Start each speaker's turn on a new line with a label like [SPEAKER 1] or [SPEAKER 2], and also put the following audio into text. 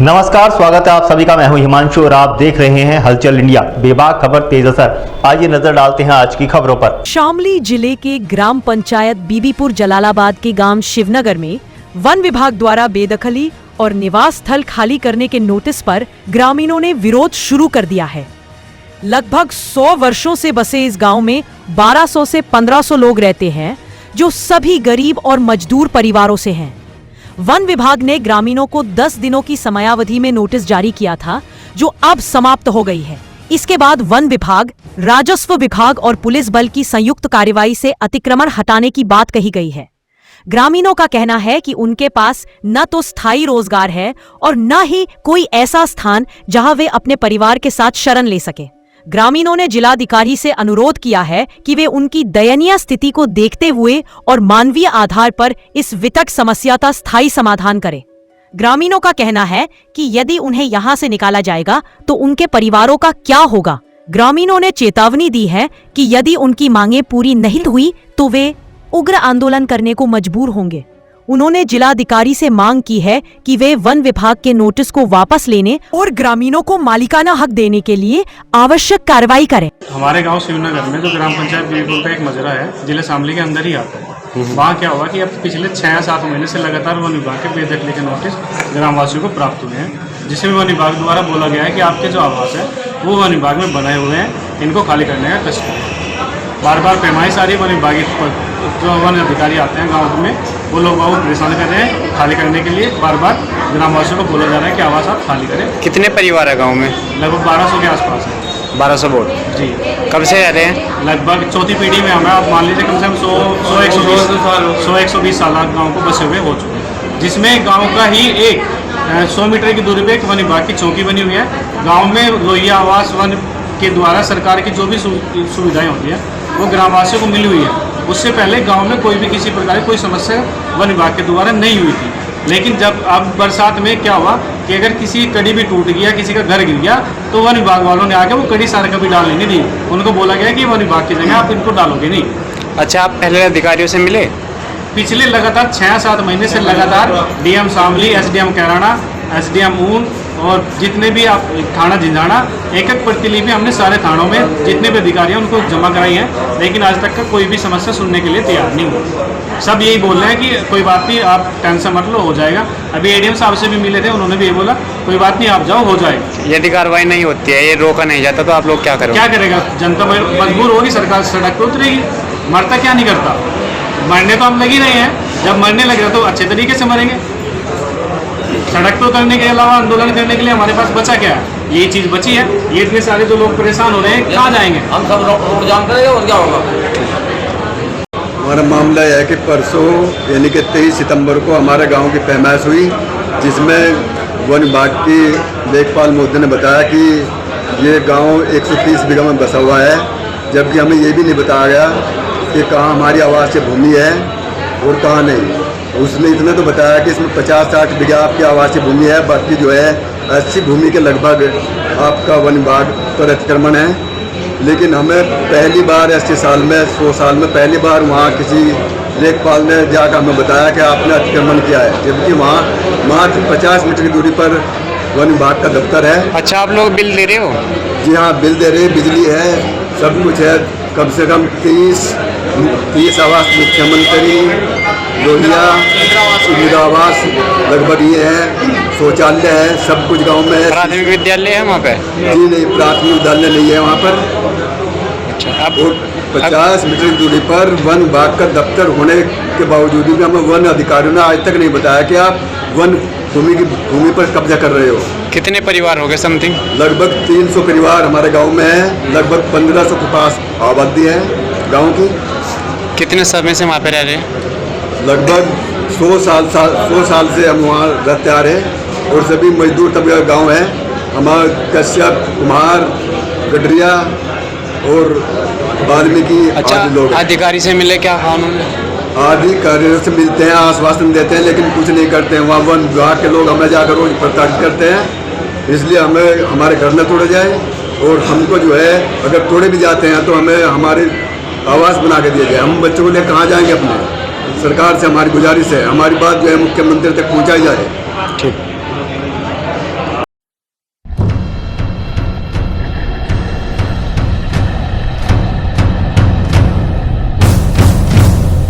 [SPEAKER 1] नमस्कार, स्वागत है आप सभी का। मैं हूं हिमांशु और आप देख रहे हैं हलचल इंडिया। बेबाक खबर तेज असर। आइए नजर डालते हैं आज की खबरों पर।
[SPEAKER 2] शामली जिले के ग्राम पंचायत बीबीपुर जलालाबाद के गांव शिवनगर में वन विभाग द्वारा बेदखली और निवास स्थल खाली करने के नोटिस पर ग्रामीणों ने विरोध शुरू कर दिया है। लगभग 100 वर्षों से बसे इस गांव में 1200 से 1500 लोग रहते हैं, जो सभी गरीब और मजदूर परिवारों से हैं। वन विभाग ने ग्रामीणों को 10 दिनों की समयावधि में नोटिस जारी किया था, जो अब समाप्त हो गई है। इसके बाद वन विभाग, राजस्व विभाग और पुलिस बल की संयुक्त कार्रवाई से अतिक्रमण हटाने की बात कही गई है। ग्रामीणों का कहना है कि उनके पास न तो स्थायी रोजगार है और न ही कोई ऐसा स्थान जहां वे अपने परिवार के साथ शरण ले सके। ग्रामीणों ने जिलाधिकारी से अनुरोध किया है कि वे उनकी दयनीय स्थिति को देखते हुए और मानवीय आधार पर इस विकट समस्या का स्थायी समाधान करें। ग्रामीणों का कहना है कि यदि उन्हें यहां से निकाला जाएगा तो उनके परिवारों का क्या होगा। ग्रामीणों ने चेतावनी दी है कि यदि उनकी मांगें पूरी नहीं हुई तो वे उग्र आंदोलन करने को मजबूर होंगे। उन्होंने जिलाधिकारी से मांग की है कि वे वन विभाग के नोटिस को वापस लेने और ग्रामीणों को मालिकाना हक देने के लिए आवश्यक कार्रवाई करें।
[SPEAKER 3] हमारे गांव शिवनगर में जो ग्राम पंचायत बीबीपुर का एक मजरा है, जिला शामली के अंदर ही आता है। वहाँ क्या हुआ कि अब पिछले 6-7 महीने से लगातार वन विभाग के बेदखली के नोटिस ग्रामवासियों को प्राप्त हुए हैं, जिसमें वन विभाग द्वारा बोला गया है कि आपके जो आवास है वो वन विभाग में बनाए हुए हैं, इनको खाली करने का कष्ट करें। बार बार पैमाइश आ रही है। वन विभाग जो वन अधिकारी आते हैं गाँव में, वो लोग बहुत परेशान कर रहे हैं खाली करने के लिए। बार बार ग्रामवासियों को बोला जा रहा है कि आवास आप खाली करें।
[SPEAKER 4] कितने परिवार है गांव में?
[SPEAKER 3] लगभग 1200 के आसपास है।
[SPEAKER 4] 1200 वोट
[SPEAKER 3] जी।
[SPEAKER 4] कब से रह रहे हैं?
[SPEAKER 3] लगभग चौथी पीढ़ी में हमें, आप मान लीजिए कम से कम 100-120 साल गाँव को बसे हुए हो चुके हैं, जिसमें गाँव का ही एक 100 मीटर की दूरी पे एक वन विभाग की चौकी बनी हुई है। गाँव में लोहिया आवास वन के द्वारा सरकार की जो भी सुविधाएं होती है वो ग्रामवासियों को मिली हुई है। उससे पहले गांव में कोई भी किसी प्रकार की कोई समस्या वन विभाग के द्वारा नहीं हुई थी। लेकिन जब अब बरसात में क्या हुआ कि अगर किसी की कड़ी भी टूट गया, किसी का घर गिर गया, तो वन विभाग वालों ने आके वो कड़ी सारा कभी डालने नहीं दी। उनको बोला गया कि वन विभाग की जगह आप इनको डालोगे नहीं।
[SPEAKER 4] अच्छा, आप पहले अधिकारियों से मिले?
[SPEAKER 3] पिछले लगातार 6-7 महीने से लगातार DM Shamli, SDM Kairana, SDM ऊन और जितने भी आप थाना झिंझाना, एक प्रतिलिपि हमने सारे थानों में जितने भी अधिकारी हैं उनको जमा कराई है, लेकिन आज तक का कोई भी समस्या सुनने के लिए तैयार नहीं हुआ। सब यही बोल रहे हैं कि कोई बात नहीं, आप टेंशन मत लो, हो जाएगा। अभी एडीएम साहब से भी मिले थे, उन्होंने भी ये बोला कोई बात नहीं, आप जाओ, हो जाएगा।
[SPEAKER 4] यदि कार्रवाई नहीं होती है, ये रोका नहीं जाता, तो आप लोग क्या करोगे?
[SPEAKER 3] क्या करेगा जनता? मजबूर होगी, सरकार सड़क पर उतरेगी। मरता क्या नहीं करता, मरने तो हम लग ही रहे हैं। जब मरने लगे तो अच्छे तरीके से मरेंगे। सड़क तो करने के अलावा आंदोलन करने के लिए हमारे पास बचा क्या है? यही चीज़ बची है। ये इतने सारे जो लोग परेशान हो रहे हैं, कहाँ जाएंगे? हम सब रोड जाम करेंगे और क्या होगा?
[SPEAKER 5] हमारा मामला यह है कि परसों यानी कि 23 सितंबर को हमारे गांव की पैमाइश हुई, जिसमें वन विभाग की लेखपाल महोदय ने बताया कि ये गांव 130 बीघा में बसा हुआ है, जबकि हमें ये भी नहीं बताया गया कि कहाँ हमारी आवासीय भूमि है और कहाँ नहीं। उसने इतना तो बताया कि इसमें 50-60 बीघा आपकी आवासीय भूमि है, बाकी जो है 80 भूमि के लगभग आपका वन विभाग पर अतिक्रमण है। लेकिन हमें पहली बार 80 साल में, 100 साल में पहली बार वहाँ किसी लेखपाल ने जाकर हमें बताया कि आपने अतिक्रमण किया है, जबकि वहाँ मात्र 50 मीटर की दूरी पर वन विभाग का दफ्तर है।
[SPEAKER 4] अच्छा, आप लोग बिल दे रहे हो?
[SPEAKER 5] जी हाँ, बिल दे रहे, बिजली है, सब कुछ है। कम से कम 30 आवास, मुख्यमंत्री, लोहिया, इंदिरा आवास लगभग ये है, शौचालय है, सब कुछ गांव में है।
[SPEAKER 4] प्राथमिक विद्यालय है वहाँ पे?
[SPEAKER 5] जी नहीं, प्राथमिक विद्यालय नहीं है वहाँ पर।
[SPEAKER 4] अच्छा, अब
[SPEAKER 5] 50 मीटर की दूरी पर वन विभाग का दफ्तर होने के बावजूद भी हमें वन अधिकारियों ने आज तक नहीं बताया कि आप वन भूमि पर कब्जा कर रहे हो।
[SPEAKER 4] कितने परिवार हो गए समथिंग? लगभग
[SPEAKER 5] 300 परिवार हमारे गाँव में है। लगभग 1500 के पास आबादी है गाँव की।
[SPEAKER 4] कितने समय से वहाँ पे रह रहे हैं?
[SPEAKER 5] लगभग 100 साल से हम वहाँ रहते आ रहे हैं और सभी मजदूर तबका गांव है। हमारे कश्यप, कुम्हार, गडरिया और वाल्मीकि आदि लोग।
[SPEAKER 4] अधिकारी से मिले क्या?
[SPEAKER 5] अधिकारियों से मिलते हैं, आश्वासन देते हैं, लेकिन कुछ नहीं करते हैं। वहाँ वन विभाग के लोग हमें जाकर रोज प्रताड़ित करते हैं। इसलिए हमें हमारे घर न तोड़े जाए और हमको जो है अगर तोड़े भी जाते हैं तो हमें हमारे आवास बना के दिया जाए। हम बच्चों को लेकर कहाँ जाएंगे? अपने सरकार से हमारी गुजारिश है, हमारी बात जो है मुख्यमंत्री तक पहुँचाई जाए।